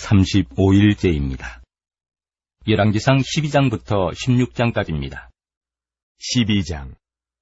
35일째입니다. 열왕기상 12장부터 16장까지입니다. 12장.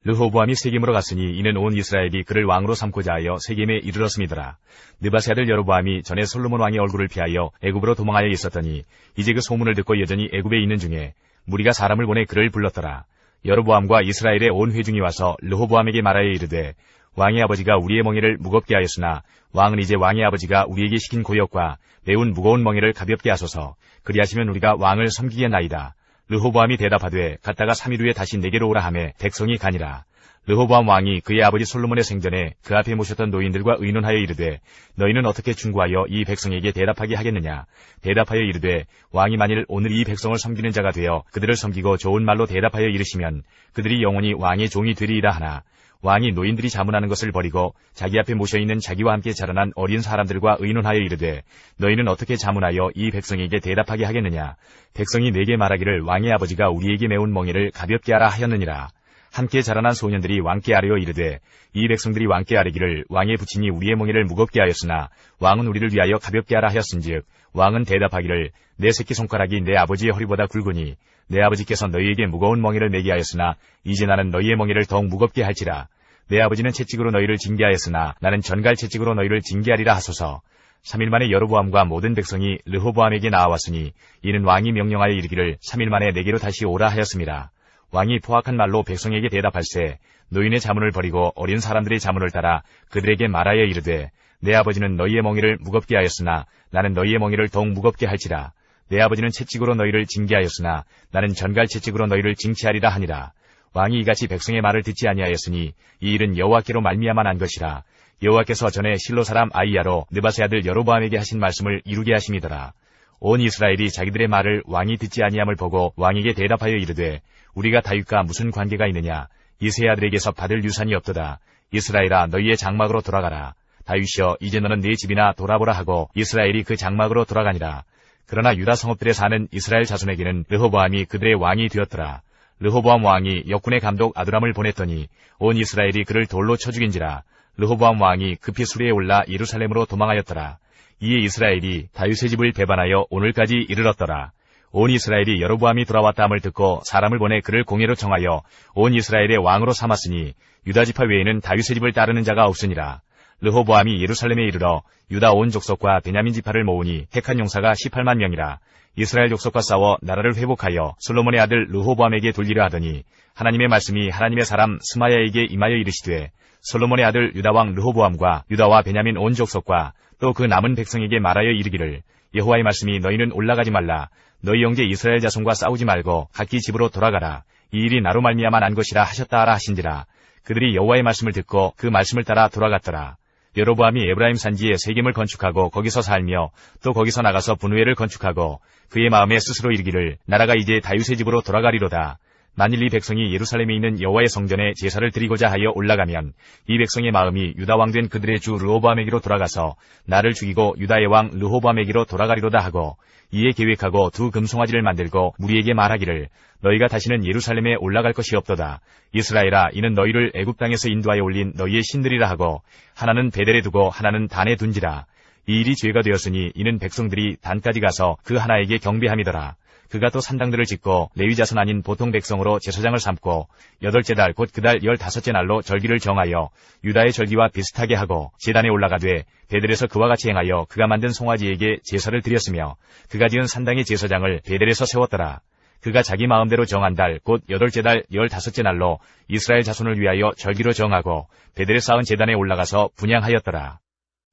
르호보암이 세겜으로 갔으니 이는 온 이스라엘이 그를 왕으로 삼고자 하여 세겜에 이르렀음이더라. 느바세 아들 여로보암이 전에 솔로몬 왕의 얼굴을 피하여 애굽으로 도망하여 있었더니 이제 그 소문을 듣고 여전히 애굽에 있는 중에 무리가 사람을 보내 그를 불렀더라. 여로보암과 이스라엘의 온 회중이 와서 르호보암에게 말하여 이르되 왕의 아버지가 우리의 멍에를 무겁게 하였으나 왕은 이제 왕의 아버지가 우리에게 시킨 고역과 매운 무거운 멍에를 가볍게 하소서. 그리하시면 우리가 왕을 섬기겠나이다. 르호보암이 대답하되 갔다가 3일 후에 다시 내게로 오라 하매 백성이 가니라. 르호보암 왕이 그의 아버지 솔로몬의 생전에 그 앞에 모셨던 노인들과 의논하여 이르되 너희는 어떻게 충고하여 이 백성에게 대답하게 하겠느냐. 대답하여 이르되 왕이 만일 오늘 이 백성을 섬기는 자가 되어 그들을 섬기고 좋은 말로 대답하여 이르시면 그들이 영원히 왕의 종이 되리이다 하나 왕이 노인들이 자문하는 것을 버리고 자기 앞에 모셔있는 자기와 함께 자라난 어린 사람들과 의논하여 이르되 너희는 어떻게 자문하여 이 백성에게 대답하게 하겠느냐. 백성이 내게 말하기를 왕의 아버지가 우리에게 매운 멍에를 가볍게 하라 하였느니라. 함께 자라난 소년들이 왕께 아뢰어 이르되 이 백성들이 왕께 아뢰기를 왕의 부친이 우리의 멍에를 무겁게 하였으나 왕은 우리를 위하여 가볍게 하라 하였은즉 왕은 대답하기를 내 새끼손가락이 내 아버지의 허리보다 굵으니 내 아버지께서 너희에게 무거운 멍에를 매게 하였으나 이제 나는 너희의 멍에를 더욱 무겁게 할지라. 내 아버지는 채찍으로 너희를 징계하였으나 나는 전갈 채찍으로 너희를 징계하리라 하소서. 3일 만에 여로보암과 모든 백성이 르호보암에게 나아왔으니 이는 왕이 명령하여 이르기를 3일 만에 내게로 다시 오라 하였습니다. 왕이 포악한 말로 백성에게 대답할세 노인의 자문을 버리고 어린 사람들의 자문을 따라 그들에게 말하여 이르되 내 아버지는 너희의 멍에를 무겁게 하였으나 나는 너희의 멍에를 더욱 무겁게 할지라. 내 아버지는 채찍으로 너희를 징계하였으나 나는 전갈 채찍으로 너희를 징치하리라 하니라. 왕이 이같이 백성의 말을 듣지 아니하였으니 이 일은 여호와께로 말미암아 난 것이라. 여호와께서 전에 실로 사람 아이야로 느바세 아들 여로보암에게 하신 말씀을 이루게 하심이더라. 온 이스라엘이 자기들의 말을 왕이 듣지 아니함을 보고 왕에게 대답하여 이르되 우리가 다윗과 무슨 관계가 있느냐. 이세 아들에게서 받을 유산이 없도다. 이스라엘아 너희의 장막으로 돌아가라. 다윗이여 이제 너는 네 집이나 돌아보라 하고 이스라엘이 그 장막으로 돌아가니라. 그러나 유다 성읍들에 사는 이스라엘 자손에게는 르호보암이 그들의 왕이 되었더라. 르호보암 왕이 역군의 감독 아두람을 보냈더니 온 이스라엘이 그를 돌로 쳐 죽인지라. 르호보암 왕이 급히 수레에 올라 예루살렘으로 도망하였더라. 이에 이스라엘이 다윗의 집을 배반하여 오늘까지 이르렀더라. 온 이스라엘이 여로보암이 돌아왔다 함을 듣고 사람을 보내 그를 공회로 청하여 온 이스라엘의 왕으로 삼았으니 유다 지파 외에는 다윗의 집을 따르는 자가 없으니라. 르호보암이 예루살렘에 이르러 유다 온 족속과 베냐민 지파를 모으니 택한 용사가 18만 명이라. 이스라엘 족속과 싸워 나라를 회복하여 솔로몬의 아들 르호보암에게 돌리려 하더니 하나님의 말씀이 하나님의 사람 스마야에게 임하여 이르시되 솔로몬의 아들 유다왕 르호보암과 유다와 베냐민 온 족속과 또 그 남은 백성에게 말하여 이르기를 여호와의 말씀이 너희는 올라가지 말라. 너희 형제 이스라엘 자손과 싸우지 말고 각기 집으로 돌아가라. 이 일이 나로 말미암아 난 것이라 하셨다 하라 하신지라. 그들이 여호와의 말씀을 듣고 그 말씀을 따라 돌아갔더라. 여로보암이 에브라임 산지에 세겜을 건축하고 거기서 살며 또 거기서 나가서 분우엘을 건축하고 그의 마음에 스스로 이르기를 나라가 이제 다윗의 집으로 돌아가리로다. 만일 이 백성이 예루살렘에 있는 여호와의 성전에 제사를 드리고자 하여 올라가면 이 백성의 마음이 유다 왕 된 그들의 주 르호보암에게로 돌아가서 나를 죽이고 유다의 왕 르호보암에게로 돌아가리로다 하고 이에 계획하고 두 금송아지를 만들고 무리에게 말하기를 너희가 다시는 예루살렘에 올라갈 것이 없도다. 이스라엘아 이는 너희를 애굽 땅에서 인도하여 올린 너희의 신들이라 하고 하나는 베델에 두고 하나는 단에 둔지라. 이 일이 죄가 되었으니 이는 백성들이 단까지 가서 그 하나에게 경배함이더라. 그가 또 산당들을 짓고 레위 자손 아닌 보통 백성으로 제사장을 삼고 8째 달 곧 그 달 15째 날로 절기를 정하여 유다의 절기와 비슷하게 하고 제단에 올라가되 베델에서 그와 같이 행하여 그가 만든 송아지에게 제사를 드렸으며 그가 지은 산당의 제사장을 베델에서 세웠더라. 그가 자기 마음대로 정한 달 곧 8째 달 15째 날로 이스라엘 자손을 위하여 절기로 정하고 베델에 쌓은 제단에 올라가서 분향하였더라.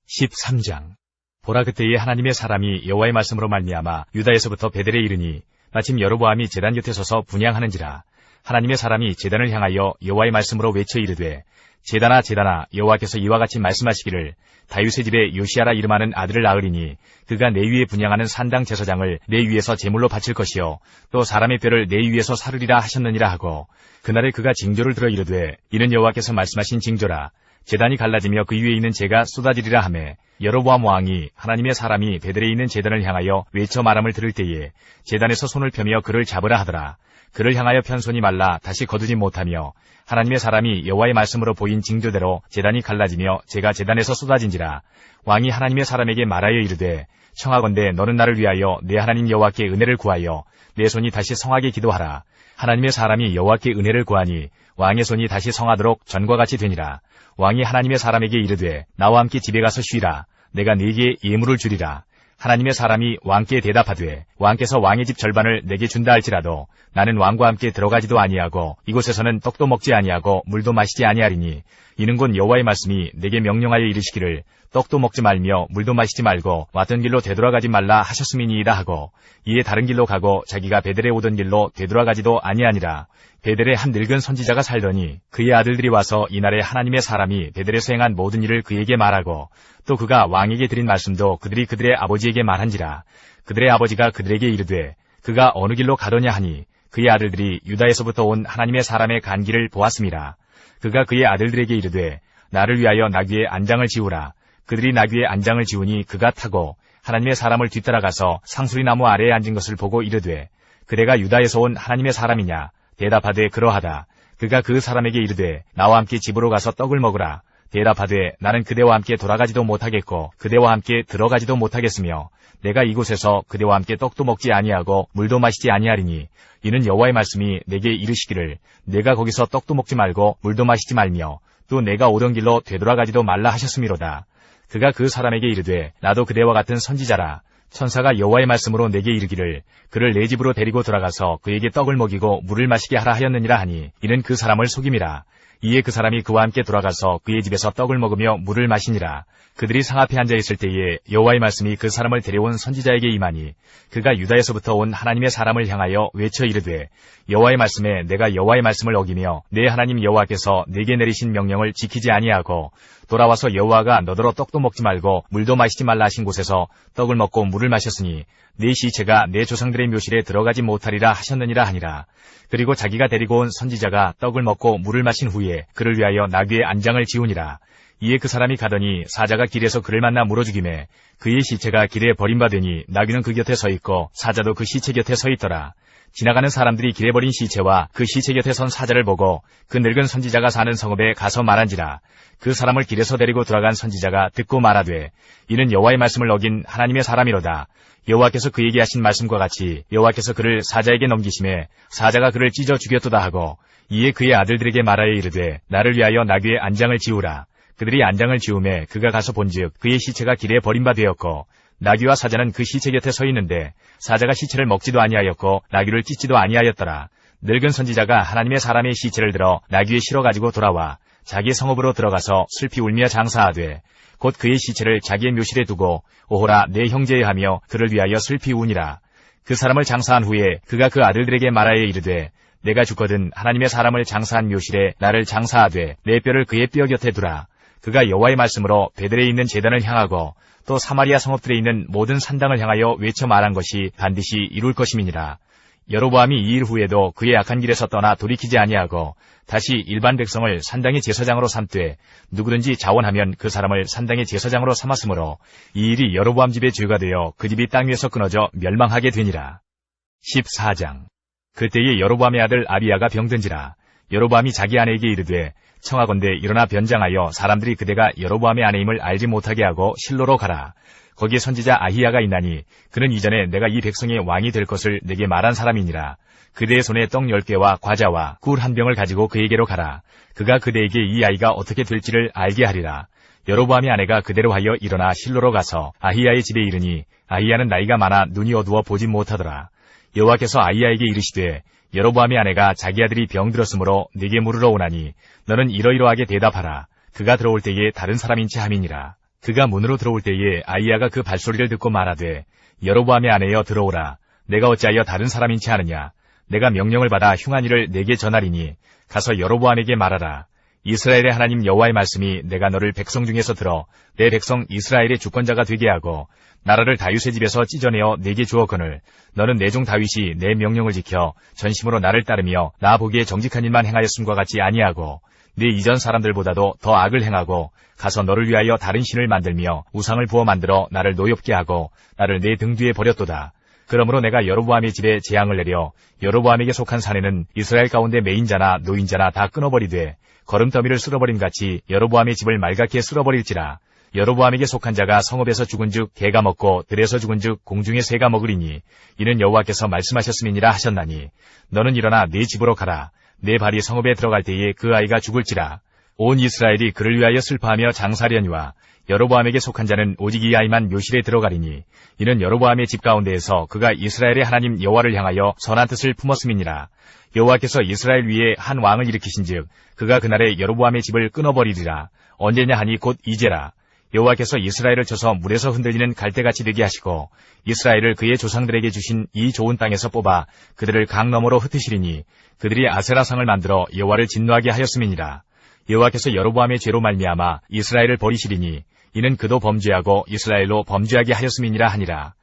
13장. 보라 그때에 하나님의 사람이 여호와의 말씀으로 말미암아 유다에서부터 베델에 이르니 마침 여로보암이 제단 곁에 서서 분향하는지라. 하나님의 사람이 제단을 향하여 여호와의 말씀으로 외쳐 이르되 제단아 제단아 여호와께서 이와 같이 말씀하시기를 다윗의 집에 요시아라 이름하는 아들을 낳으리니 그가 내 위에 분향하는 산당 제사장을 내 위에서 제물로 바칠 것이요 또 사람의 뼈를 내 위에서 사르리라 하셨느니라 하고 그날에 그가 징조를 들어 이르되 이는 여호와께서 말씀하신 징조라. 제단이 갈라지며 그 위에 있는 재가 쏟아지리라 하매 여로보암 왕이 하나님의 사람이 베델에 있는 제단을 향하여 외쳐 말함을 들을 때에 제단에서 손을 펴며 그를 잡으라 하더라. 그를 향하여 편 손이 말라 다시 거두지 못하며 하나님의 사람이 여호와의 말씀으로 보인 징조대로 제단이 갈라지며 재가 제단에서 쏟아진지라. 왕이 하나님의 사람에게 말하여 이르되 청하건대 너는 나를 위하여 내 하나님 여호와께 은혜를 구하여 내 손이 다시 성하게 기도하라. 하나님의 사람이 여호와께 은혜를 구하니 왕의 손이 다시 성하도록 전과 같이 되니라. 왕이 하나님의 사람에게 이르되 나와 함께 집에 가서 쉬라. 내가 네게 예물을 주리라. 하나님의 사람이 왕께 대답하되 왕께서 왕의 집 절반을 내게 준다 할지라도 나는 왕과 함께 들어가지도 아니하고 이곳에서는 떡도 먹지 아니하고 물도 마시지 아니하리니 이는 곧 여호와의 말씀이 내게 명령하여 이르시기를 떡도 먹지 말며 물도 마시지 말고 왔던 길로 되돌아가지 말라 하셨음이니이다 하고 이에 다른 길로 가고 자기가 베델에 오던 길로 되돌아가지도 아니하니라. 베델에 한 늙은 선지자가 살더니 그의 아들들이 와서 이날에 하나님의 사람이 베델에서 행한 모든 일을 그에게 말하고 또 그가 왕에게 드린 말씀도 그들이 그들의 아버지에게 말한지라. 그들의 아버지가 그들에게 이르되 그가 어느 길로 가더냐 하니 그의 아들들이 유다에서부터 온 하나님의 사람의 간 길을 보았음이라. 그가 그의 아들들에게 이르되 나를 위하여 나귀의 안장을 지우라. 그들이 나귀의 안장을 지우니 그가 타고 하나님의 사람을 뒤따라가서 상수리나무 아래에 앉은 것을 보고 이르되 그대가 유다에서 온 하나님의 사람이냐? 대답하되 그러하다. 그가 그 사람에게 이르되 나와 함께 집으로 가서 떡을 먹으라. 대답하되 나는 그대와 함께 돌아가지도 못하겠고 그대와 함께 들어가지도 못하겠으며 내가 이곳에서 그대와 함께 떡도 먹지 아니하고 물도 마시지 아니하리니 이는 여호와의 말씀이 내게 이르시기를 내가 거기서 떡도 먹지 말고 물도 마시지 말며 또 내가 오던 길로 되돌아가지도 말라 하셨음이로다. 그가 그 사람에게 이르되 나도 그대와 같은 선지자라. 천사가 여호와의 말씀으로 내게 이르기를 그를 내 집으로 데리고 들어가서 그에게 떡을 먹이고 물을 마시게 하라 하였느니라 하니 이는 그 사람을 속임이라. 이에 그 사람이 그와 함께 돌아가서 그의 집에서 떡을 먹으며 물을 마시니라. 그들이 상 앞에 앉아 있을 때에 여호와의 말씀이 그 사람을 데려온 선지자에게 임하니 그가 유다에서부터 온 하나님의 사람을 향하여 외쳐 이르되 여호와의 말씀에 내가 여호와의 말씀을 어기며 내 하나님 여호와께서 내게 내리신 명령을 지키지 아니하고 돌아와서 여호와가 너더러 떡도 먹지 말고 물도 마시지 말라 하신 곳에서 떡을 먹고 물을 마셨으니 네 시체가 내 조상들의 묘실에 들어가지 못하리라 하셨느니라 하니라. 그리고 자기가 데리고 온 선지자가 떡을 먹고 물을 마신 후에 그를 위하여 나귀의 안장을 지우니라. 이에 그 사람이 가더니 사자가 길에서 그를 만나 물어주기매 그의 시체가 길에 버림받으니 나귀는 그 곁에 서 있고 사자도 그 시체 곁에 서 있더라. 지나가는 사람들이 길에 버린 시체와 그 시체 곁에 선 사자를 보고 그 늙은 선지자가 사는 성읍에 가서 말한지라. 그 사람을 길에서 데리고 돌아간 선지자가 듣고 말하되 이는 여호와의 말씀을 어긴 하나님의 사람이로다. 여호와께서 그에게 하신 말씀과 같이 여호와께서 그를 사자에게 넘기심에 사자가 그를 찢어 죽였도다 하고 이에 그의 아들들에게 말하여 이르되 나를 위하여 나귀의 안장을 지우라. 그들이 안장을 지우매 그가 가서 본즉 그의 시체가 길에 버림바 되었고 나귀와 사자는 그 시체 곁에 서 있는데 사자가 시체를 먹지도 아니하였고 나귀를 찢지도 아니하였더라. 늙은 선지자가 하나님의 사람의 시체를 들어 나귀에 실어 가지고 돌아와 자기 성읍으로 들어가서 슬피 울며 장사하되 곧 그의 시체를 자기의 묘실에 두고 오호라 내 형제여 하며 그를 위하여 슬피 우니라. 그 사람을 장사한 후에 그가 그 아들들에게 말하여 이르되 내가 죽거든 하나님의 사람을 장사한 묘실에 나를 장사하되 내 뼈를 그의 뼈 곁에 두라. 그가 여호와의 말씀으로 베델에 있는 제단을 향하고 또 사마리아 성읍들에 있는 모든 산당을 향하여 외쳐 말한 것이 반드시 이룰 것임이니라. 여로보암이 이 일 후에도 그의 악한 길에서 떠나 돌이키지 아니하고 다시 일반 백성을 산당의 제사장으로 삼되 누구든지 자원하면 그 사람을 산당의 제사장으로 삼았으므로 이 일이 여로보암 집의 죄가 되어 그 집이 땅 위에서 끊어져 멸망하게 되니라. 14장. 그때에 여로보암의 아들 아비야가 병든지라. 여로보암이 자기 아내에게 이르되 청하건대 일어나 변장하여 사람들이 그대가 여로보암의 아내임을 알지 못하게 하고 실로로 가라. 거기에 선지자 아히야가 있나니 그는 이전에 내가 이 백성의 왕이 될 것을 내게 말한 사람이니라. 그대의 손에 떡 10개와 과자와 꿀 한 병을 가지고 그에게로 가라. 그가 그대에게 이 아이가 어떻게 될지를 알게 하리라. 여로보암의 아내가 그대로 하여 일어나 실로로 가서 아히야의 집에 이르니 아히야는 나이가 많아 눈이 어두워 보지 못하더라. 여호와께서 아히야에게 이르시되 여로보암의 아내가 자기 아들이 병들었으므로 네게 물으러 오나니 너는 이러이러하게 대답하라. 그가 들어올 때에 다른 사람인지 함이니라. 그가 문으로 들어올 때에 아히야가 그 발소리를 듣고 말하되 여로보암의 아내여 들어오라. 내가 어찌하여 다른 사람인지 아느냐. 내가 명령을 받아 흉한 일을 내게 전하리니 가서 여로보암에게 말하라. 이스라엘의 하나님 여호와의 말씀이 내가 너를 백성 중에서 들어 내 백성 이스라엘의 주권자가 되게 하고 나라를 다윗의 집에서 찢어내어 내게 주었거늘 너는 내 종 다윗이 내 명령을 지켜 전심으로 나를 따르며 나 보기에 정직한 일만 행하였음과 같이 아니하고 네 이전 사람들보다도 더 악을 행하고 가서 너를 위하여 다른 신을 만들며 우상을 부어 만들어 나를 노엽게 하고 나를 내 등 뒤에 버렸도다. 그러므로 내가 여로보암의 집에 재앙을 내려 여로보암에게 속한 사내는 이스라엘 가운데 매인자나 노인자나 다 끊어버리되 거름더미를 쓸어버림 같이 여로보암의 집을 말갛게 쓸어버릴지라. 여로보암에게 속한 자가 성읍에서 죽은즉 개가 먹고 들에서 죽은즉 공중의 새가 먹으리니 이는 여호와께서 말씀하셨음이니라 하셨나니 너는 일어나 네 집으로 가라. 내 발이 성읍에 들어갈 때에 그 아이가 죽을지라. 온 이스라엘이 그를 위하여 슬퍼하며 장사하려니와 여로보암에게 속한 자는 오직 이 아이만 묘실에 들어가리니 이는 여로보암의 집 가운데에서 그가 이스라엘의 하나님 여호와를 향하여 선한 뜻을 품었음이니라. 여호와께서 이스라엘 위에 한 왕을 일으키신즉 그가 그날에 여로보암의 집을 끊어버리리라. 언제냐 하니 곧 이제라. 여호와께서 이스라엘을 쳐서 물에서 흔들리는 갈대같이 되게 하시고 이스라엘을 그의 조상들에게 주신 이 좋은 땅에서 뽑아 그들을 강 너머로 흩으시리니 그들이 아세라상을 만들어 여호와를 진노하게 하였음이니라. 여호와께서 여로보암의 죄로 말미암아 이스라엘을 버리시리니 이는 그도 범죄하고 이스라엘로 범죄하게 하였음이니라 하니라.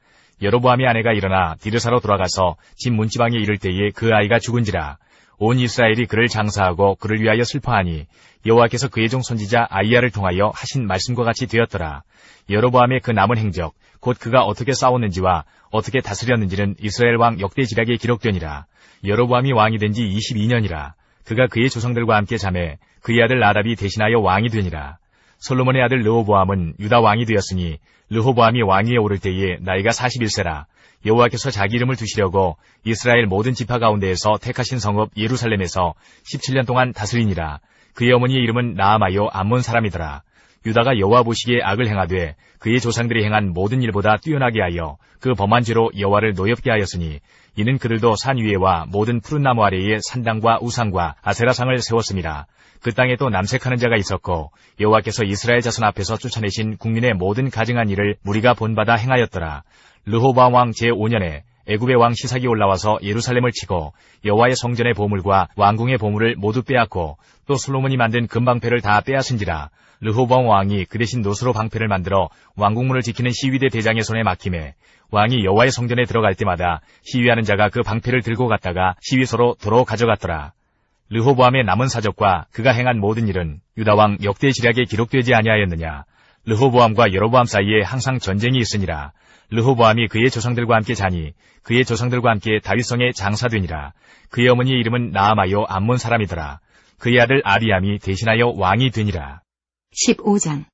여로보암의 아내가 일어나 디르사로 돌아가서 집 문지방에 이를 때에 그 아이가 죽은지라. 온 이스라엘이 그를 장사하고 그를 위하여 슬퍼하니 여호와께서 그의 종 선지자 아이야를 통하여 하신 말씀과 같이 되었더라. 여로보암의 그 남은 행적 곧 그가 어떻게 싸웠는지와 어떻게 다스렸는지는 이스라엘 왕 역대지략에 기록되니라. 여로보암이 왕이 된 지 22년이라. 그가 그의 조상들과 함께 자매 그의 아들 나답이 대신하여 왕이 되니라. 솔로몬의 아들 르호보암은 유다 왕이 되었으니 르호보암이 왕위에 오를 때에 나이가 41세라. 여호와께서 자기 이름을 두시려고 이스라엘 모든 지파 가운데에서 택하신 성읍 예루살렘에서 17년 동안 다스리니라. 그의 어머니의 이름은 나아마요 암몬 사람이더라. 유다가 여호와 보시기에 악을 행하되 그의 조상들이 행한 모든 일보다 뛰어나게 하여 그 범한 죄로 여호와를 노엽게 하였으니 이는 그들도 산 위에와 모든 푸른 나무 아래에 산당과 우상과 아세라상을 세웠음이라. 그 땅에 또 남색하는 자가 있었고 여호와께서 이스라엘 자손 앞에서 쫓아내신 국민의 모든 가증한 일을 무리가 본받아 행하였더라. 르호보암 왕 제5년에 애굽의 왕 시삭이 올라와서 예루살렘을 치고 여호와의 성전의 보물과 왕궁의 보물을 모두 빼앗고 또 솔로몬이 만든 금방패를 다 빼앗은지라. 르호보암 왕이 그 대신 노스로 방패를 만들어 왕궁문을 지키는 시위대 대장의 손에 맡김에 왕이 여호와의 성전에 들어갈 때마다 시위하는 자가 그 방패를 들고 갔다가 시위소로 도로 가져갔더라. 르호보암의 남은 사적과 그가 행한 모든 일은 유다왕 역대지략에 기록되지 아니하였느냐. 르호보암과 여로보암 사이에 항상 전쟁이 있으니라. 르호보암이 그의 조상들과 함께 자니 그의 조상들과 함께 다윗성에 장사되니라. 그의 어머니의 이름은 나아마요 암몬 사람이더라. 그의 아들 아비암이 대신하여 왕이 되니라. 15장.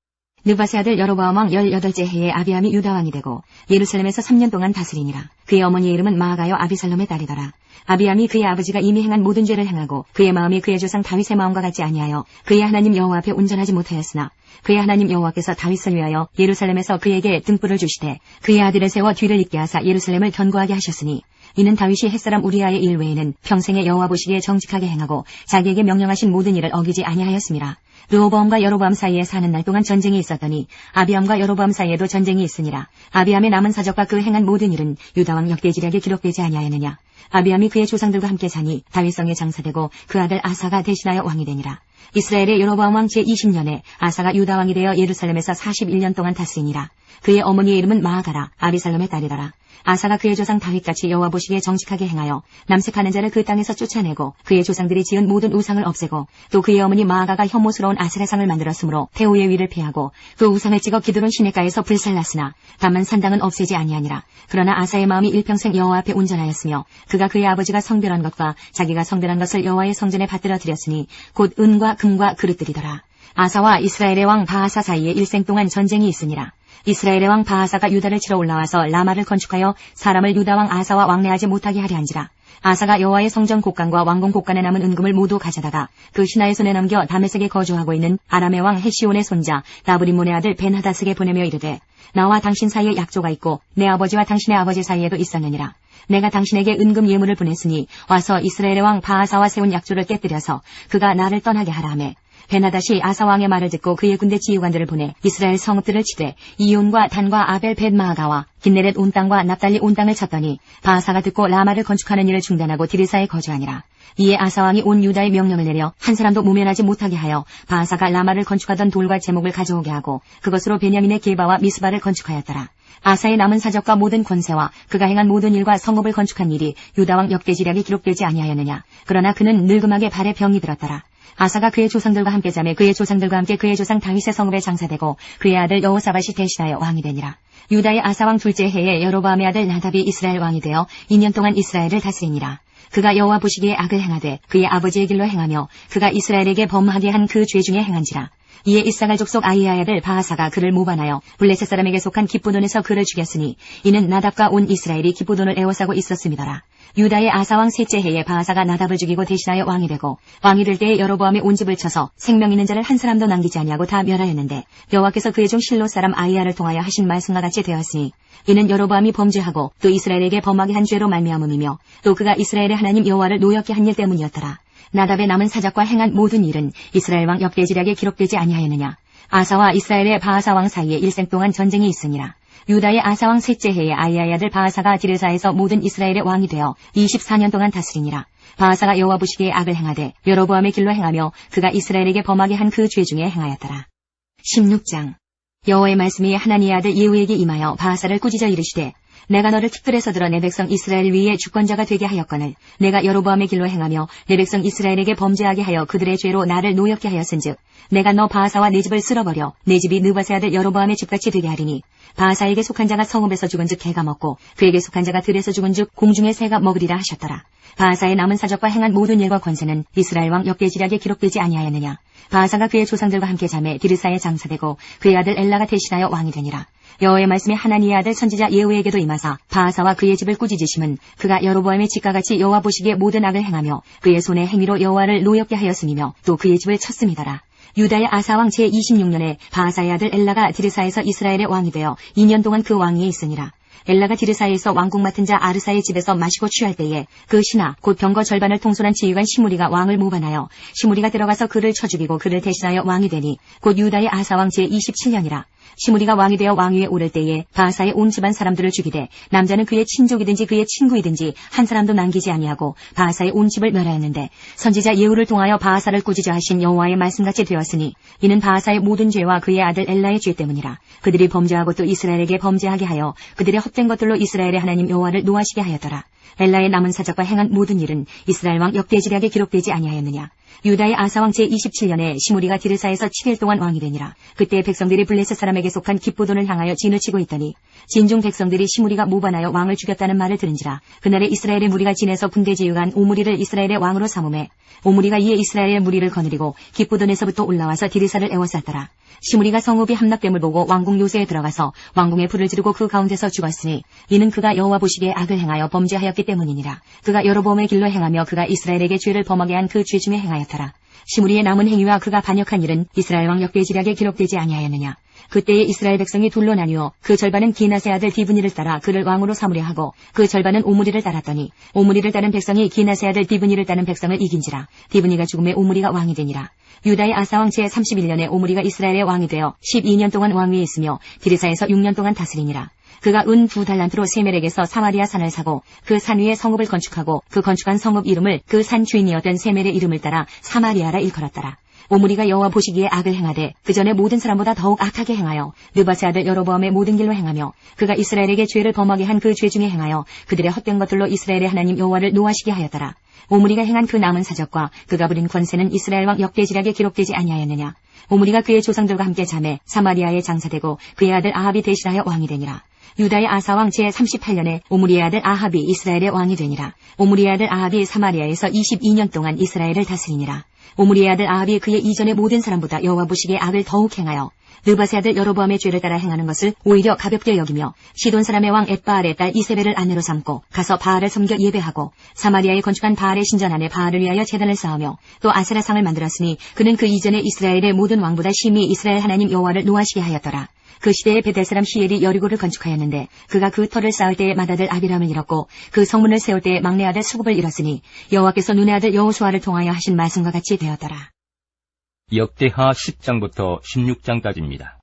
느바세 아들 여로보암 왕 18째 해에 아비암이 유다 왕이 되고 예루살렘에서 3년 동안 다스리니라. 그의 어머니의 이름은 마아가요 아비살롬의 딸이더라. 아비암이 그의 아버지가 이미 행한 모든 죄를 행하고 그의 마음이 그의 조상 다윗의 마음과 같지 아니하여 그의 하나님 여호와 앞에 온전하지 못하였으나 그의 하나님 여호와께서 다윗을 위하여 예루살렘에서 그에게 등불을 주시되 그의 아들을 세워 뒤를 잇게 하사 예루살렘을 견고하게 하셨으니 이는 다윗이 햇사람 우리아의 일 외에는 평생에 여호와 보시기에 정직하게 행하고 자기에게 명령하신 모든 일을 어기지 아니하였음이라. 르호보암과 여로보암 사이에 사는 날 동안 전쟁이 있었더니 아비암과 여로보암 사이에도 전쟁이 있으니라. 아비암의 남은 사적과 그 행한 모든 일은 유다왕 역대지략에 기록되지 아니하였느냐. 아비암이 그의 조상들과 함께 자니 다윗성에 장사되고 그 아들 아사가 대신하여 왕이 되니라. 이스라엘의 여로보암 왕 제20년에 아사가 유다 왕이 되어 예루살렘에서 41년 동안 다스리니라. 그의 어머니의 이름은 마아가라 아비살롬의 딸이더라. 아사가 그의 조상 다윗같이 여호와 보시기에 정직하게 행하여 남색하는 자를 그 땅에서 쫓아내고 그의 조상들이 지은 모든 우상을 없애고 또 그의 어머니 마아가가 혐오스러운 아세라상을 만들었으므로 태호의 위를 피하고 그 우상을 찍어 기드론 시내가에서 불살랐으나 다만 산당은 없애지 아니하니라. 그러나 아사의 마음이 일평생 여호와 앞에 온전하였으며 그가 그의 아버지가 성별한 것과 자기가 성별한 것을 여호와의 성전에 받들어 드렸으니 곧 은과 금과 그릇들이더라. 아사와 이스라엘의 왕 바하사 사이에 일생 동안 전쟁이 있으니라. 이스라엘의 왕 바하사가 유다를 치러 올라와서 라마를 건축하여 사람을 유다 왕 아사와 왕래하지 못하게 하려 한지라. 아사가 여호와의 성전 곡간과 왕궁 곡간에 남은 은금을 모두 가져다가 그 신하의 손에 넘겨 다메섹에 거주하고 있는 아람의 왕 헤시온의 손자 나브림몬의 아들 벤하다스에게 보내며 이르되 나와 당신 사이에 약조가 있고 내 아버지와 당신의 아버지 사이에도 있었느니라. 내가 당신에게 은금 예물을 보냈으니 와서 이스라엘의 왕 바하사와 세운 약조를 깨뜨려서 그가 나를 떠나게 하라매. 베나닷이 아사 왕의 말을 듣고 그의 군대 지휘관들을 보내 이스라엘 성읍들을 치되 이온과 단과 아벨 벳마아가와 긴네렛 온 땅과 납달리 온 땅을 쳤더니 바하사가 듣고 라마를 건축하는 일을 중단하고 디르사에 거주하니라. 이에 아사 왕이 온 유다의 명령을 내려 한 사람도 무면하지 못하게 하여 바하사가 라마를 건축하던 돌과 제목을 가져오게 하고 그것으로 베냐민의 게바와 미스바를 건축하였더라. 아사의 남은 사적과 모든 권세와 그가 행한 모든 일과 성읍을 건축한 일이 유다왕 역대지략에 기록되지 아니하였느냐. 그러나 그는 늙음하게 발에 병이 들었더라. 아사가 그의 조상들과 함께 자매 그의 조상들과 함께 그의 조상 다윗의 성읍에 장사되고 그의 아들 여호사밧이 대신하여 왕이 되니라. 유다의 아사왕 둘째 해에 여로보암의 아들 나답이 이스라엘 왕이 되어 2년 동안 이스라엘을 다스리니라. 그가 여호와 보시기에 악을 행하되 그의 아버지의 길로 행하며 그가 이스라엘에게 범하게 한 그 죄 중에 행한지라. 이에 이사갈 족속 아이야의 아들 바하사가 그를 모반하여 블레셋 사람에게 속한 기브돈에서 그를 죽였으니 이는 나답과 온 이스라엘이 기브돈을 에워싸고 있었음이더라. 유다의 아사왕 셋째 해에 바하사가 나답을 죽이고 대신하여 왕이 되고 왕이 될 때에 여로보암의 온 집을 쳐서 생명 있는 자를 한 사람도 남기지 아니하고 다 멸하였는데 여호와께서 그의 종 실로 사람 아이야를 통하여 하신 말씀과 같이 되었으니 이는 여로보암이 범죄하고 또 이스라엘에게 범하게 한 죄로 말미암음이며 또 그가 이스라엘의 하나님 여호와를 노엽게 한 일 때문이었더라. 나답의 남은 사적과 행한 모든 일은 이스라엘 왕 역대지략에 기록되지 아니하였느냐. 아사와 이스라엘의 바하사 왕 사이에 일생 동안 전쟁이 있으니라. 유다의 아사왕 셋째 해에 아이야의 아들 바하사가 디르사에서 모든 이스라엘의 왕이 되어 24년 동안 다스리니라. 바하사가 여호와 보시기에 악을 행하되 여로보암의 길로 행하며 그가 이스라엘에게 범하게 한 그 죄 중에 행하였더라. 16장. 여호와의 말씀이 하나니의 아들 예후에게 임하여 바하사를 꾸짖어 이르시되 내가 너를 특별해서 들어 내 백성 이스라엘 위에 주권자가 되게 하였거늘 내가 여로보암의 길로 행하며 내 백성 이스라엘에게 범죄하게 하여 그들의 죄로 나를 노엽게 하였은즉 내가 너 바하사와 내 집을 쓸어버려 내 집이 느바세 아들 여로보암의 집같이 되게 하리니 바하사에게 속한 자가 성읍에서 죽은즉 개가 먹고 그에게 속한 자가 들에서 죽은즉 공중의 새가 먹으리라 하셨더라. 바하사의 남은 사적과 행한 모든 일과 권세는 이스라엘 왕 역대지략에 기록되지 아니하였느냐. 바하사가 그의 조상들과 함께 잠에 디르사에 장사되고 그의 아들 엘라가 대신하여 왕이 되니라. 여호와의 말씀이 하나니의 아들 선지자 예후에게도 임하사 바하사와 그의 집을 꾸짖으심은 그가 여로보암의 집과 같이 여호와 보시기에 모든 악을 행하며 그의 손의 행위로 여호와를 노엽게 하였음이며 또 그의 집을 쳤음이더라. 유다의 아사왕 제26년에 바하사의 아들 엘라가 디르사에서 이스라엘의 왕이 되어 2년 동안 그 왕위에 있으니라. 엘라가 디르사에서 왕궁 맡은 자 아르사의 집에서 마시고 취할 때에 그 신하 곧 병거 절반을 통솔한 지휘관 시므리가 왕을 모반하여 시므리가 들어가서 그를 쳐 죽이고 그를 대신하여 왕이 되니 곧 유다의 아사왕 제27년이라. 시므리가 왕이 되어 왕위에 오를 때에 바하사의 온 집안 사람들을 죽이되 남자는 그의 친족이든지 그의 친구이든지 한 사람도 남기지 아니하고 바하사의 온 집을 멸하였는데 선지자 예후를 통하여 바하사를 꾸짖어 하신 여호와의 말씀같이 되었으니 이는 바하사의 모든 죄와 그의 아들 엘라의 죄 때문이라. 그들이 범죄하고 또 이스라엘에게 범죄하게 하여 그들의 헛된 것들로 이스라엘의 하나님 여호와를 노하시게 하였더라. 엘라의 남은 사적과 행한 모든 일은 이스라엘 왕 역대지략에 기록되지 아니하였느냐. 유다의 아사왕 제27년에 시므리가 디르사에서 7일 동안 왕이 되니라. 그때 백성들이 블레셋 사람에게 속한 기브돈을 향하여 진을 치고 있더니 진중 백성들이 시므리가 모반하여 왕을 죽였다는 말을 들은지라. 그날에 이스라엘의 무리가 진에서 군대 제육한 오므리를 이스라엘의 왕으로 삼음해 오므리가 이에 이스라엘의 무리를 거느리고 기브돈에서부터 올라와서 디르사를 에워쌌더라. 시므리가 성읍이 함락됨을 보고 왕궁 요새에 들어가서 왕궁에 불을 지르고 그 가운데서 죽었으니 이는 그가 여호와 보시기에 악을 행하여 범죄하였기 때문이니라. 그가 여로보암의 길로 행하며 그가 이스라엘에게 죄를 범하게 한 그 죄 중에 행하였더라. 시므리의 남은 행위와 그가 반역한 일은 이스라엘 왕 역대지략에 기록되지 아니하였느냐. 그때에 이스라엘 백성이 둘로 나뉘어 그 절반은 기낫의 아들 디브니를 따라 그를 왕으로 삼으려 하고 그 절반은 오므리를 따랐더니 오므리를 따른 백성이 기낫의 아들 디브니를 따른 백성을 이긴지라. 디브니가 죽음에 오므리가 왕이 되니라. 유다의 아사왕 제31년에 오므리가 이스라엘의 왕이 되어 12년 동안 왕위에 있으며 디르사에서 6년 동안 다스리니라. 그가 은 2달란트로 세멜에게서 사마리아 산을 사고 그 산 위에 성읍을 건축하고 그 건축한 성읍 이름을 그 산 주인이었던 세멜의 이름을 따라 사마리아라 일컬었더라. 오므리가 여호와 보시기에 악을 행하되 그 전에 모든 사람보다 더욱 악하게 행하여 느바세 아들 여로보암의 모든 길로 행하며 그가 이스라엘에게 죄를 범하게 한 그 죄 중에 행하여 그들의 헛된 것들로 이스라엘의 하나님 여호와를 노하시게 하였더라. 오므리가 행한 그 남은 사적과 그가 부린 권세는 이스라엘 왕 역대지략에 기록되지 아니하였느냐. 오므리가 그의 조상들과 함께 잠에 사마리아에 장사되고 그의 아들 아합이 대신하여 왕이 되니라. 유다의 아사왕 제38년에 오므리의 아들 아합이 이스라엘의 왕이 되니라. 오므리의 아들 아합이 사마리아에서 22년 동안 이스라엘을 다스리니라. 오므리의 아들 아합이 그의 이전의 모든 사람보다 여호와 보시기에 악을 더욱 행하여 느바세 아들 여로보암의 죄를 따라 행하는 것을 오히려 가볍게 여기며 시돈 사람의 왕 엣바알의 딸 이세벨을 아내로 삼고 가서 바알을 섬겨 예배하고 사마리아에 건축한 바알의 신전 안에 바알을 위하여 제단을 쌓으며 또 아세라상을 만들었으니 그는 그 이전에 이스라엘의 모든 왕보다 심히 이스라엘 하나님 여호와를 노하시게 하였더라. 그 시대에 베델 사람 히엘이 여리고를 건축하였는데 그가 그 터를 쌓을 때에 맏아들 아비람을 잃었고 그 성문을 세울 때에 막내 아들 수굽을 잃었으니 여호와께서 눈의 아들 여호수아를 통하여 하신 말씀과 같이 되었더라. 역대하 10장부터 16장까지입니다.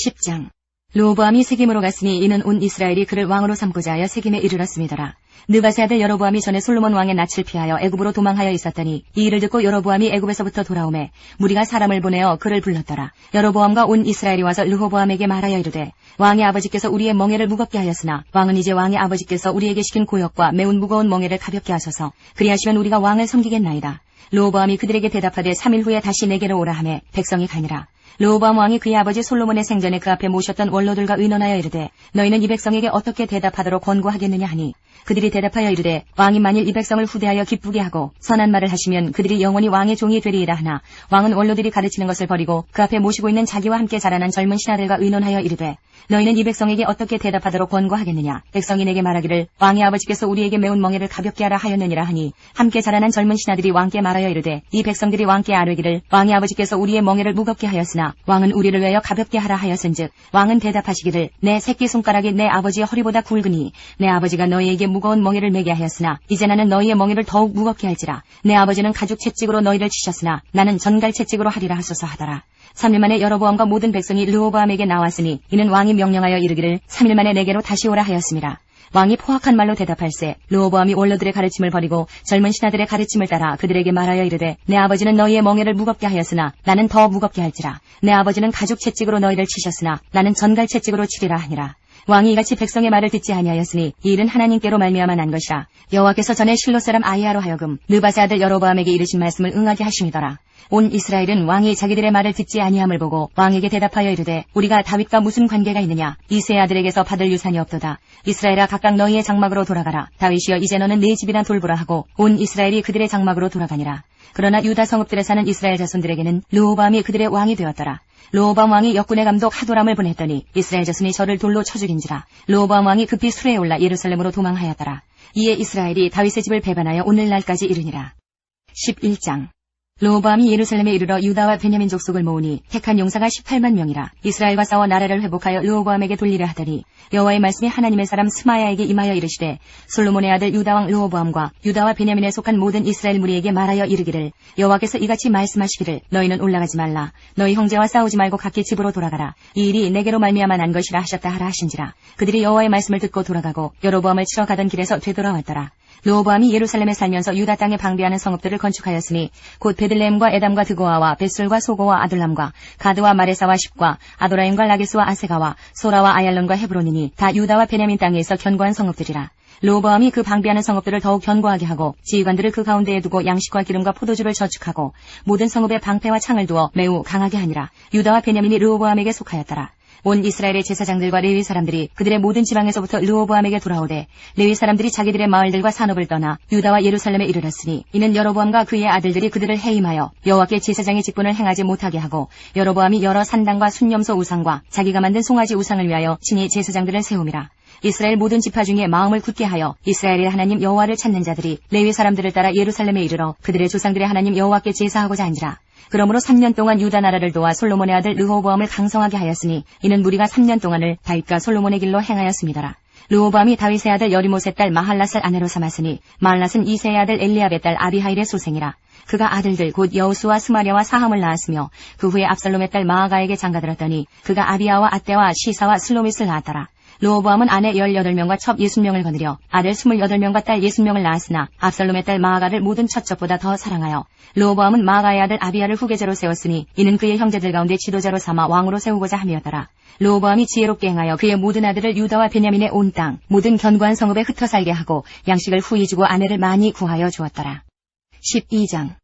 10장. 르호보암이 세겜으로 갔으니 이는 온 이스라엘이 그를 왕으로 삼고자 하여 세겜에 이르렀음이더라. 느바세 아들 여로보암이 전에 솔로몬 왕의 낯을 피하여 애굽으로 도망하여 있었더니 이 일을 듣고 여로보암이 애굽에서부터 돌아오매 무리가 사람을 보내어 그를 불렀더라. 여로보암과 온 이스라엘이 와서 르호보암에게 말하여 이르되 왕의 아버지께서 우리의 멍에를 무겁게 하였으나 왕은 이제 왕의 아버지께서 우리에게 시킨 고역과 매운 무거운 멍에를 가볍게 하소서. 그리하시면 우리가 왕을 섬기겠나이다. 르호보암이 그들에게 대답하되 3일 후에 다시 내게로 오라 하매 백성이 가니라. 르호보암 왕이 그의 아버지 솔로몬의 생전에 그 앞에 모셨던 원로들과 의논하여 이르되 너희는 이 백성에게 어떻게 대답하도록 권고하겠느냐 하니 그들이 대답하여 이르되 왕이 만일 이 백성을 후대하여 기쁘게 하고 선한 말을 하시면 그들이 영원히 왕의 종이 되리이다 하나 왕은 원로들이 가르치는 것을 버리고 그 앞에 모시고 있는 자기와 함께 자라난 젊은 신하들과 의논하여 이르되 너희는 이 백성에게 어떻게 대답하도록 권고하겠느냐. 백성이 내게 말하기를 왕의 아버지께서 우리에게 매운 멍에를 가볍게 하라 하였느니라 하니 함께 자라난 젊은 신하들이 왕께 말하여 이르되 이 백성들이 왕께 아뢰기를 왕의 아버지께서 우리의 멍에를 무겁게 하였으나 왕은 우리를 위하여 가볍게 하라 하였은즉 왕은 대답하시기를 내 새끼손가락이 내 아버지의 허리보다 굵으니 내 아버지가 너희에게 무거운 멍에를 매게 하였으나 이제 나는 너희의 멍에를 더욱 무겁게 할지라. 내 아버지는 가죽 채찍으로 너희를 치셨으나 나는 전갈 채찍으로 하리라 하소서 하더라. 3일 만에 여로보암과 모든 백성이 르호보암에게 나왔으니 이는 왕이 명령하여 이르기를 3일 만에 내게로 다시 오라 하였습니다. 왕이 포악한 말로 대답할세 르호보암이 원로들의 가르침을 버리고 젊은 신하들의 가르침을 따라 그들에게 말하여 이르되 내 아버지는 너희의 멍에를 무겁게 하였으나 나는 더 무겁게 할지라. 내 아버지는 가죽 채찍으로 너희를 치셨으나 나는 전갈 채찍으로 치리라 하니라. 왕이 이같이 백성의 말을 듣지 아니하였으니 이 일은 하나님께로 말미암아 난 것이라. 여호와께서 전에 실로 사람 아히야로 하여금 느바세 아들 여로보암에게 이르신 말씀을 응하게 하심이더라. 온 이스라엘은 왕이 자기들의 말을 듣지 아니함을 보고 왕에게 대답하여 이르되 우리가 다윗과 무슨 관계가 있느냐. 이새의 아들에게서 받을 유산이 없도다. 이스라엘아 각각 너희의 장막으로 돌아가라. 다윗이여 이제 너는 네 집이나 돌보라 하고 온 이스라엘이 그들의 장막으로 돌아가니라. 그러나 유다 성읍들에 사는 이스라엘 자손들에게는 르호보암이 그들의 왕이 되었더라. 르호보암 왕이 역군의 감독 하도람을 보냈더니 이스라엘 자손이 저를 돌로 쳐 죽인지라. 르호보암 왕이 급히 수레에 올라 예루살렘으로 도망하였더라. 이에 이스라엘이 다윗의 집을 배반하여 오늘날까지 이르니라. 11장. 르호보암이 예루살렘에 이르러 유다와 베냐민 족속을 모으니 택한 용사가 18만 명이라. 이스라엘과 싸워 나라를 회복하여 르호보암에게 돌리려 하더니 여호와의 말씀이 하나님의 사람 스마야에게 임하여 이르시되 솔로몬의 아들 유다왕 르호보암과 유다와 베냐민에 속한 모든 이스라엘 무리에게 말하여 이르기를 여호와께서 이같이 말씀하시기를 너희는 올라가지 말라. 너희 형제와 싸우지 말고 각기 집으로 돌아가라. 이 일이 내게로 말미암아 난 것이라 하셨다 하라 하신지라. 그들이 여호와의 말씀을 듣고 돌아가고 여로보암을 치러 가던 길에서 되돌아왔더라. 르호보암이 예루살렘에 살면서 유다 땅에 방비하는 성읍들을 건축하였으니 곧 베들레헴과 에담과 드고아와 벳술과 소고와 아둘람과 가드와 마레사와 십과 아도라임과 라게스와 아세가와 소라와 아얄론과 헤브론이니 다 유다와 베냐민 땅에 있어 견고한 성읍들이라. 르호보암이 그 방비하는 성읍들을 더욱 견고하게 하고 지휘관들을 그 가운데에 두고 양식과 기름과 포도주를 저축하고 모든 성읍에 방패와 창을 두어 매우 강하게 하니라. 유다와 베냐민이 르호보암에게 속하였더라. 온 이스라엘의 제사장들과 레위 사람들이 그들의 모든 지방에서부터 르호보암에게 돌아오되 레위 사람들이 자기들의 마을들과 산업을 떠나 유다와 예루살렘에 이르렀으니 이는 여로보암과 그의 아들들이 그들을 해임하여 여호와께 제사장의 직분을 행하지 못하게 하고 여로보암이 여러 산당과 순념소 우상과 자기가 만든 송아지 우상을 위하여 친히 제사장들을 세움이라. 이스라엘 모든 지파 중에 마음을 굳게 하여 이스라엘의 하나님 여호와를 찾는 자들이 레위 사람들을 따라 예루살렘에 이르러 그들의 조상들의 하나님 여호와께 제사하고자 한지라. 그러므로 3년 동안 유다 나라를 도와 솔로몬의 아들 르호보암을 강성하게 하였으니 이는 무리가 3년 동안을 다윗과 솔로몬의 길로 행하였습니다라. 르호보암이 다윗의 아들 여리못의 딸 마할랏을 아내로 삼았으니 마할랏은 이새의 아들 엘리압의 딸 아비하일의 소생이라. 그가 아들들 곧 여우수와 스마랴와 사함을 낳았으며 그 후에 압살롬의 딸 마아가에게 장가들었더니 그가 아비야와 아떼와 시사와 슬로밋을 낳았더라. 르호보암은 아내 18명과 첩 60명을 거느려 아들 28명과 딸 60명을 낳았으나 압살롬의 딸 마아가를 모든 첩첩보다 더 사랑하여 르호보암은 마아가의 아들 아비야를 후계자로 세웠으니 이는 그의 형제들 가운데 지도자로 삼아 왕으로 세우고자 함이었더라. 르호보암이 지혜롭게 행하여 그의 모든 아들을 유다와 베냐민의 온 땅 모든 견고한 성읍에 흩어 살게 하고 양식을 후히 주고 아내를 많이 구하여 주었더라. 12장.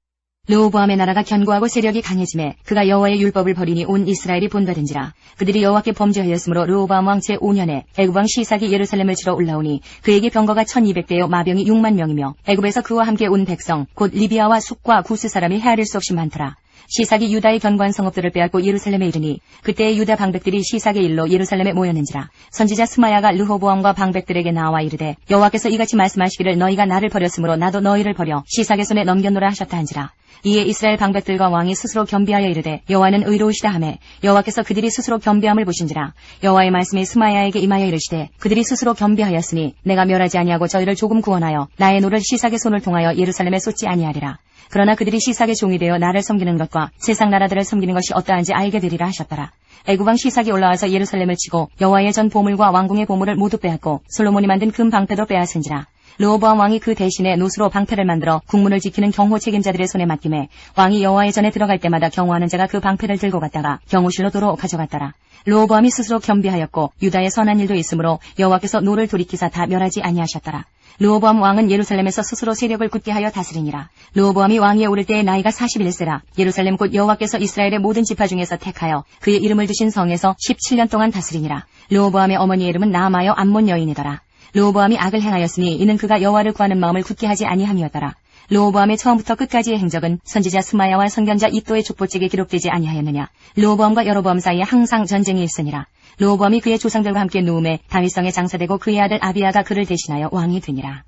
르호보암의 나라가 견고하고 세력이 강해지매 그가 여호와의 율법을 버리니 온 이스라엘이 본받은지라. 그들이 여호와께 범죄하였으므로 르호보암 왕 제5년에 애굽 왕 시삭이 예루살렘을 치러 올라오니 그에게 병거가 1200대요 마병이 6만 명이며 애굽에서 그와 함께 온 백성 곧 리비아와 숙과 구스 사람이 헤아릴 수 없이 많더라. 시삭이 유다의 견고한 성읍들을 빼앗고 예루살렘에 이르니 그때의 유다 방백들이 시삭의 일로 예루살렘에 모였는지라. 선지자 스마야가 르호보암과 방백들에게 나와 이르되 여호와께서 이같이 말씀하시기를 너희가 나를 버렸으므로 나도 너희를 버려 시삭의 손에 넘겼노라 하셨다 한지라. 이에 이스라엘 방백들과 왕이 스스로 겸비하여 이르되 여호와는 의로우시다 하매 여호와께서 그들이 스스로 겸비함을 보신지라. 여호와의 말씀이 스마야에게 임하여 이르시되 그들이 스스로 겸비하였으니 내가 멸하지 아니하고 저희를 조금 구원하여 나의 노를 시삭의 손을 통하여 예루살렘에 쏟지 아니하리라. 그러나 그들이 시삭의 종이 되어 나를 섬기는 것과 세상 나라들을 섬기는 것이 어떠한지 알게 되리라 하셨더라. 애굽 왕 시삭이 올라와서 예루살렘을 치고 여호와의 전 보물과 왕궁의 보물을 모두 빼앗고 솔로몬이 만든 금 방패도 빼앗은지라. 르호보암 왕이 그 대신에 노수로 방패를 만들어 국문을 지키는 경호 책임자들의 손에 맡김에 왕이 여호와의 전에 들어갈 때마다 경호하는 자가 그 방패를 들고 갔다가 경호실로 도로 가져갔더라. 르호보암이 스스로 겸비하였고 유다의 선한 일도 있으므로 여호와께서 노를 돌이키사 다 멸하지 아니하셨더라. 르호보암 왕은 예루살렘에서 스스로 세력을 굳게 하여 다스리니라. 르호보암이 왕위에 오를 때의 나이가 41세라. 예루살렘 곧 여호와께서 이스라엘의 모든 지파 중에서 택하여 그의 이름을 두신 성에서 17년 동안 다스리니라. 르호보암의 어머니의 이름은 나아마여 암몬 여인이더라. 르호보암이 악을 행하였으니 이는 그가 여호와를 구하는 마음을 굳게 하지 아니함이었더라. 르호보암의 처음부터 끝까지의 행적은 선지자 스마야와 선견자 이도의 족보책에 기록되지 아니하였느냐. 르호보암과 여로보암 사이에 항상 전쟁이 있으니라. 르호보암이 그의 조상들과 함께 누움에 다윗성에 장사되고 그의 아들 아비야가 그를 대신하여 왕이 되니라.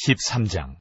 13장.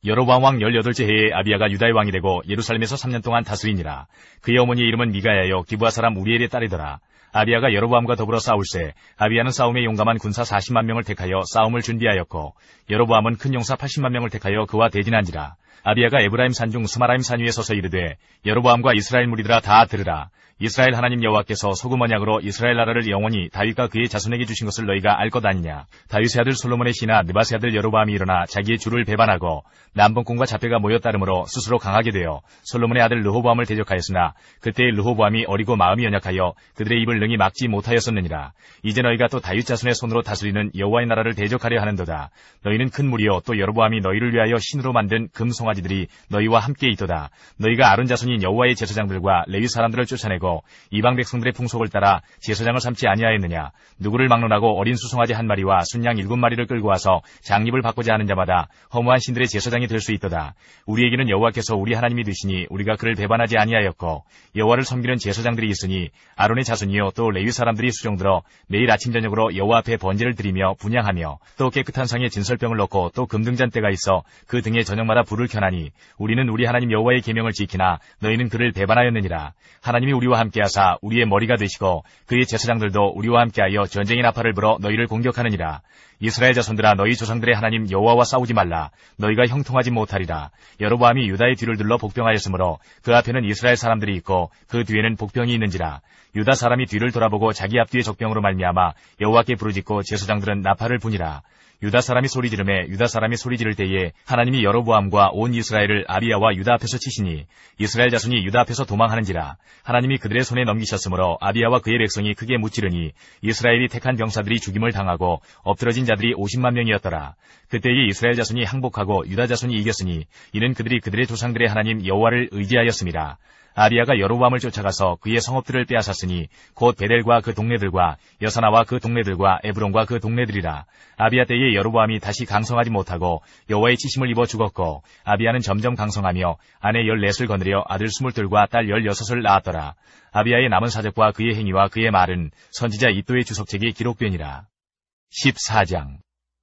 여로보암 왕 18째 해에 아비야가 유다의 왕이 되고 예루살렘에서 3년 동안 다스리니라. 그의 어머니의 이름은 미가야여 기브아 사람 우리엘의 딸이더라. 아비야가 여로보암과 더불어 싸울세 아비야는 싸움에 용감한 군사 40만 명을 택하여 싸움을 준비하였고 여로보암은 큰 용사 80만 명을 택하여 그와 대진한지라. 아비야가 에브라임 산중 스마라임 산 위에 서서 이르되 여로보암과 이스라엘 무리들아 다 들으라. 이스라엘 하나님 여호와께서 소금 언약으로 이스라엘 나라를 영원히 다윗과 그의 자손에게 주신 것을 너희가 알 것 아니냐. 다윗의 아들 솔로몬의 시나 느바스의 아들 여로보암이 일어나 자기의 주를 배반하고 남봉꾼과 잡배가 모여 따름으로 스스로 강하게 되어 솔로몬의 아들 르호보암을 대적하였으나 그때의 르호보암이 어리고 마음이 연약하여 그들의 입을 능히 막지 못하였었느니라. 이제 너희가 또 다윗 자손의 손으로 다스리는 여호와의 나라를 대적하려 하는도다. 너희는 큰 무리요 또 여로보암이 너희를 위하여 신으로 만든 금 송아지들이 너희와 함께 있도다. 너희가 아론 자손인 여호와의 제사장들과 레위 사람들을 쫓아내고 이방 백성들의 풍속을 따라 제사장을 삼지 아니하였느냐. 누구를 막론하고 어린 수송아지 한 마리와 순양 7마리를 끌고 와서 장립을 받고자 하는 자마다 허무한 신들의 제사장이 될 수 있도다. 우리에게는 여호와께서 우리 하나님이 되시니 우리가 그를 배반하지 아니하였고 여호와를 섬기는 제사장들이 있으니 아론의 자손이요 또 레위 사람들이 수종들어 매일 아침 저녁으로 여호와 앞에 번제를 드리며 분향하며 또 깨끗한 상에 진설병을 넣고 또 금등잔대가 있어 그 등에 저녁마다 불을 켜나니 우리는 우리 하나님 여호와의 계명을 지키나 너희는 그를 배반하였느니라. 하나님이 우리와 함께하사 우리의 머리가 되시고 그의 제사장들도 우리와 함께하여 전쟁의 나팔을 불어 너희를 공격하느니라. 이스라엘 자손들아 너희 조상들의 하나님 여호와와 싸우지 말라. 너희가 형통하지 못하리라. 여로보암이 유다의 뒤를 둘러 복병하였으므로 그 앞에는 이스라엘 사람들이 있고 그 뒤에는 복병이 있는지라. 유다 사람이 뒤를 돌아보고 자기 앞뒤에 적병으로 말미암아 여호와께 부르짖고 제사장들은 나팔을 부니라. 유다 사람이 소리 지르매 유다 사람이 소리 지를 때에 하나님이 여로보암과 온 이스라엘을 아비야와 유다 앞에서 치시니 이스라엘 자손이 유다 앞에서 도망하는지라. 하나님이 그들의 손에 넘기셨으므로 아비야와 그의 백성이 크게 무찌르니 이스라엘이 택한 병사들이 죽임을 당하고 엎드러진 자들이 50만 명이었더라. 그때에 이스라엘 자손이 항복하고 유다 자손이 이겼으니 이는 그들이 그들의 조상들의 하나님 여호와를 의지하였습니다. 아비야가 여로보암을 쫓아가서 그의 성읍들을 빼앗았으니 곧 베델과 그 동네들과 여사나와 그 동네들과 에브론과 그 동네들이라. 아비야 때에 여로보암이 다시 강성하지 못하고 여호와의 치심을 입어 죽었고 아비야는 점점 강성하며 아내 14을 거느려 아들 22과 딸 16을 낳았더라. 아비야의 남은 사적과 그의 행위와 그의 말은 선지자 이도의 주석책에 기록되니라. 14장.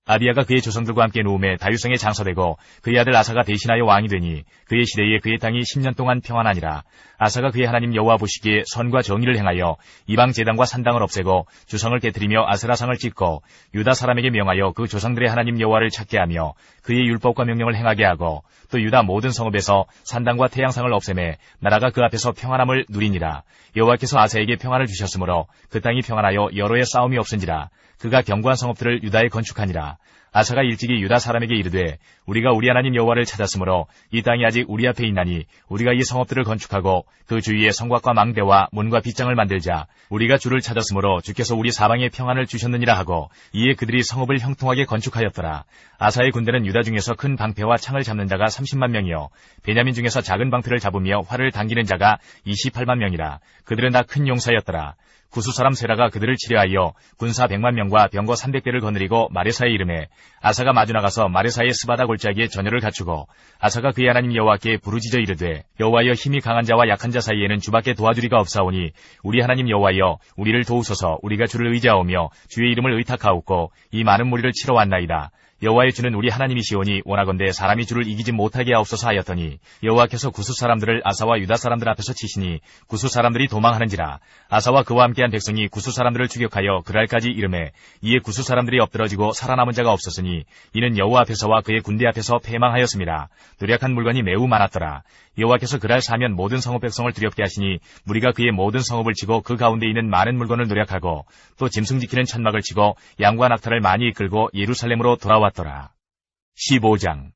아비야가 그의 조상들과 함께 누움에 다윗성에 장사되고 그의 아들 아사가 대신하여 왕이 되니 그의 시대에 그의 땅이 10년 동안 평안하니라. 아사가 그의 하나님 여호와 보시기에 선과 정의를 행하여 이방 제단과 산당을 없애고 주성을 깨뜨리며 아세라상을 찍고 유다 사람에게 명하여 그 조상들의 하나님 여호와를 찾게 하며 그의 율법과 명령을 행하게 하고 또 유다 모든 성읍에서 산당과 태양상을 없애매 나라가 그 앞에서 평안함을 누리니라. 여호와께서 아사에게 평안을 주셨으므로 그 땅이 평안하여 여로의 싸움이 없은지라. 그가 견고한 성읍들을 유다에 건축하니라. 아사가 일찍이 유다 사람에게 이르되 우리가 우리 하나님 여호와를 찾았으므로 이 땅이 아직 우리 앞에 있나니 우리가 이 성읍들을 건축하고 그 주위에 성곽과 망대와 문과 빗장을 만들자. 우리가 주를 찾았으므로 주께서 우리 사방에 평안을 주셨느니라 하고 이에 그들이 성읍을 형통하게 건축하였더라. 아사의 군대는 유다 중에서 큰 방패와 창을 잡는 자가 30만 명이요 베냐민 중에서 작은 방패를 잡으며 활을 당기는 자가 28만 명이라. 그들은 다 큰 용사였더라. 구수 사람 세라가 그들을 치려하여 군사 100만 명과 병거 300대를 거느리고 마레사에 이르매 아사가 마주 나가서 마레사의 스바다 골짜기에 전열을 갖추고 아사가 그의 하나님 여호와께 부르짖어 이르되 여호와여 힘이 강한 자와 약한 자 사이에는 주밖에 도와주리가 없사오니 우리 하나님 여호와여 우리를 도우소서. 우리가 주를 의지하오며 주의 이름을 의탁하옵고 이 많은 무리를 치러 왔나이다. 여호와의 주는 우리 하나님이시오니 원하건대 사람이 주를 이기지 못하게 하옵소서 하였더니 여호와께서 구스 사람들을 아사와 유다 사람들 앞에서 치시니 구스 사람들이 도망하는지라. 아사와 그와 함께한 백성이 구스 사람들을 추격하여 그랄까지 이르매 이에 구스 사람들이 엎드러지고 살아남은 자가 없었으니 이는 여호와 앞에서와 그의 군대 앞에서 패망하였습니다. 누략한 물건이 매우 많았더라. 여호와께서 그랄 사면 모든 성읍 백성을 두렵게 하시니 무리가 그의 모든 성읍을 치고 그 가운데 있는 많은 물건을 누략하고 또 짐승 지키는 천막을 치고 양과 낙타를 많이 이끌고 예루살렘으로 돌아왔더라. 15장.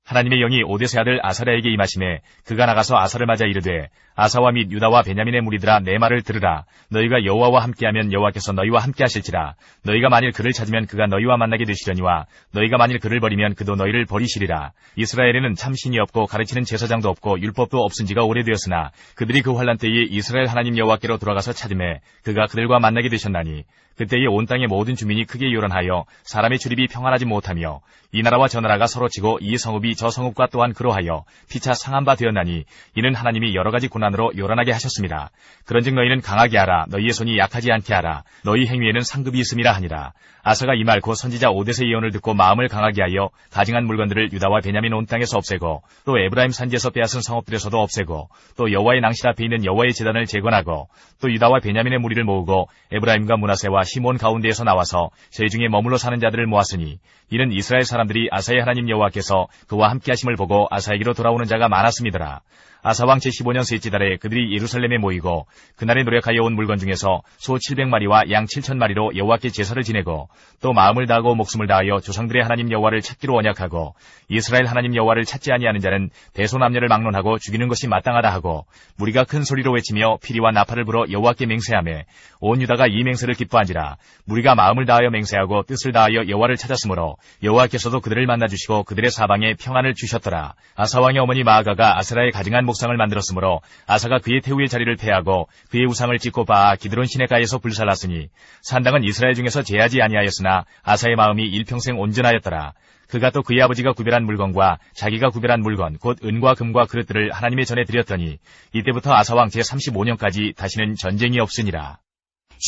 하나님의 영이 오뎃의 아들 아사랴에게 임하시매 그가 나가서 아사를 맞아 이르되 아사와 및 유다와 베냐민의 무리들아 내 말을 들으라. 너희가 여호와와 함께하면 여호와께서 너희와 함께하실지라. 너희가 만일 그를 찾으면 그가 너희와 만나게 되시려니와 너희가 만일 그를 버리면 그도 너희를 버리시리라. 이스라엘에는 참 신이 없고 가르치는 제사장도 없고 율법도 없은 지가 오래되었으나 그들이 그 환란 때에 이스라엘 하나님 여호와께로 돌아가서 찾음에 그가 그들과 만나게 되셨나니 그때에 온 땅의 모든 주민이 크게 요란하여 사람의 출입이 평안하지 못하며 이 나라와 저 나라가 서로 치고 이 성읍이 저 성읍과 또한 그러하여 피차 상한 바 되었나니 이는 하나님이 여러 가지 고난으로 요란하게 하셨습니다. 그런즉 너희는 강하게 하라. 너희의 손이 약하지 않게 하라. 너희 행위에는 상급이 있음이라 하니라. 아사가 이 말 곧 선지자 오뎃의 예언을 듣고 마음을 강하게 하여 가증한 물건들을 유다와 베냐민 온 땅에서 없애고 또 에브라임 산지에서 빼앗은 성읍들에서도 없애고 또 여호와의 낭실 앞에 있는 여호와의 제단을 재건하고 또 유다와 베냐민의 무리를 모으고 에브라임과 므낫세와 시몬 가운데에서 나와서 제 중에 머물러 사는 자들을 모았으니 이는 이스라엘 사람들이 아사의 하나님 여호와께서 그와 함께 하심을 보고 아사에게로 돌아오는 자가 많았음이더라. 아사왕 제15년 셋째 달에 그들이 예루살렘에 모이고 그날에 노력하여 온 물건 중에서 소 700마리와 양 7,000마리로 여호와께 제사를 지내고 또 마음을 다하고 목숨을 다하여 조상들의 하나님 여호와를 찾기로 언약하고 이스라엘 하나님 여호와를 찾지 아니하는 자는 대소남녀를 막론하고 죽이는 것이 마땅하다 하고 무리가 큰 소리로 외치며 피리와 나팔을 불어 여호와께 맹세하며 온 유다가 이 맹세를 기뻐한지라. 무리가 마음을 다하여 맹세하고 뜻을 다하여 여호와를 찾았으므로 여호와께서도 그들을 만나주시고 그들의 사방에 평안을 주셨더라. 아사왕의 어머니 마아가가 아세라의 가증한 목상을 만들었으므로 아사가 그의 태우의 자리를 패하고 그의 우상을 찢고 바아 기드론 시내가에서 불살랐으니 산당은 이스라엘 중에서 제하지 아니하였으나 아사의 마음이 일평생 온전하였더라. 그가 또 그의 아버지가 구별한 물건과 자기가 구별한 물건 곧 은과 금과 그릇들을 하나님의 전에 드렸더니 이때부터 아사왕 제35년까지 다시는 전쟁이 없으니라.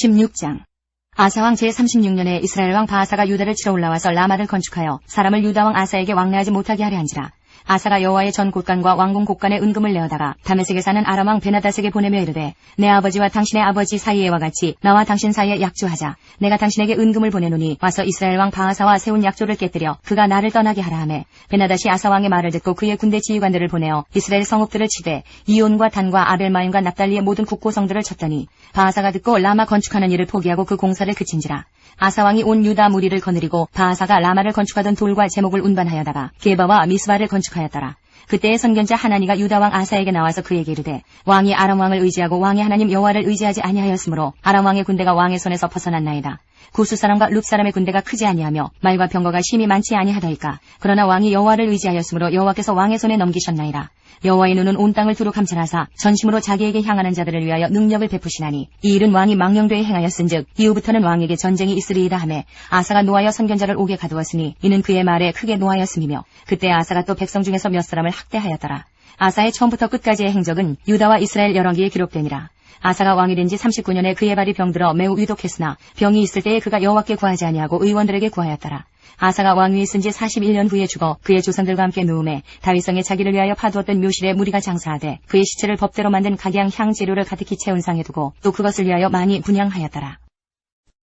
16장. 아사왕 제36년에 이스라엘 왕 바아사가 유다를 치러 올라와서 라마를 건축하여 사람을 유다 왕 아사에게 왕래하지 못하게 하려 한지라. 아사가 여호와의 전 곳간과 왕궁 곳간에 은금을 내어다가 다메섹에 사는 아람 왕 베나닷에게 보내며 이르되 내 아버지와 당신의 아버지 사이에와 같이 나와 당신 사이에 약조하자. 내가 당신에게 은금을 보내노니 와서 이스라엘 왕 바아사와 세운 약조를 깨뜨려 그가 나를 떠나게 하라 하매 베나닷이 아사 왕의 말을 듣고 그의 군대 지휘관들을 보내어 이스라엘 성읍들을 치되 이온과 단과 아벨마임과 납달리의 모든 국고성들을 쳤더니 바아사가 듣고 라마 건축하는 일을 포기하고 그 공사를 그친지라. 아사 왕이 온 유다 무리를 거느리고 바아사가 라마를 건축하던 돌과 제목을 운반하여다가 게바와 미스바를 건축하였더라. 그때의 선견자 하나니가 유다 왕 아사에게 나와서 그에게 이르되 왕이 아람 왕을 의지하고 왕의 하나님 여호와를 의지하지 아니하였으므로 아람 왕의 군대가 왕의 손에서 벗어났나이다. 구스 사람과 룹 사람의 군대가 크지 아니하며 말과 병거가 심히 많지 아니하다이까. 그러나 왕이 여호와를 의지하였으므로 여호와께서 왕의 손에 넘기셨나이다. 여호와의 눈은 온 땅을 두루 감찰하사 전심으로 자기에게 향하는 자들을 위하여 능력을 베푸시나니 이 일은 왕이 망령되이 행하였은즉 이후부터는 왕에게 전쟁이 있으리이다 하매 아사가 노하여 선견자를 옥에 가두었으니 이는 그의 말에 크게 노하였음이며 그때 아사가 또 백성 중에서 몇 사람을 학대하였더라. 아사의 처음부터 끝까지의 행적은 유다와 이스라엘 여러기에 기록되니라. 아사가 왕이 된 지 39년에 그의 발이 병들어 매우 위독했으나 병이 있을 때에 그가 여호와께 구하지 아니하고 의원들에게 구하였더라. 아사가 왕위에 있은 지 41년 후에 죽어 그의 조상들과 함께 누움에 다윗성에 자기를 위하여 파두었던 묘실에 무리가 장사하되 그의 시체를 법대로 만든 각양 향 재료를 가득히 채운 상에 두고 또 그것을 위하여 많이 분향하였더라.